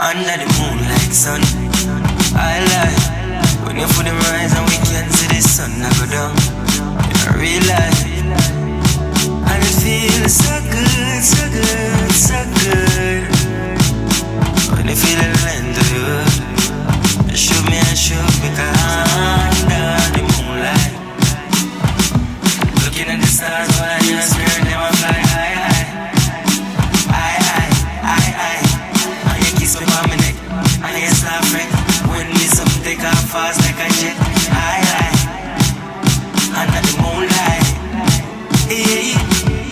Under the moonlight sun, I lie. When you feel them rise and we can see the sun I go down. In real life, and it feels so good, so good, so good. When you feel the land of the world, shoot me and shoot me, 'cause under the moonlight, looking at the stars while you're staring, them I fly high, high. Kiss me on my neck, and you start fret. When me something take off fast like a jet. Aye, aye, under the moonlight. Hey.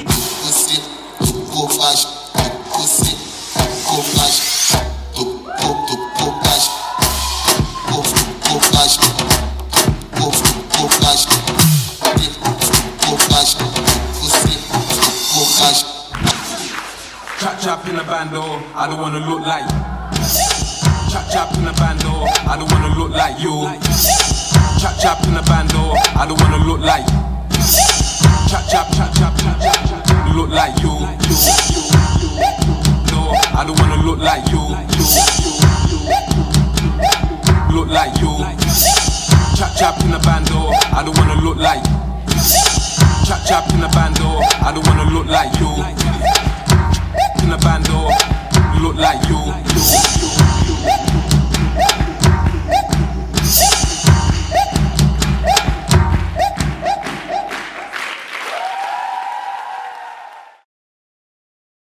Pussy, go flash, pussy, go flash, go flash, go flash, go flash, go flash, pussy, go flash. Chop in the bando, I don't wanna look like. Chop in the bando, I don't wanna look like you. Chop in the bando, I don't wanna look like. Chop, look like you. No, I don't wanna look like you. Look like you. Chop in the bando, I don't wanna look like. Chop in the bando, I don't wanna look like you. In the bando, look like you.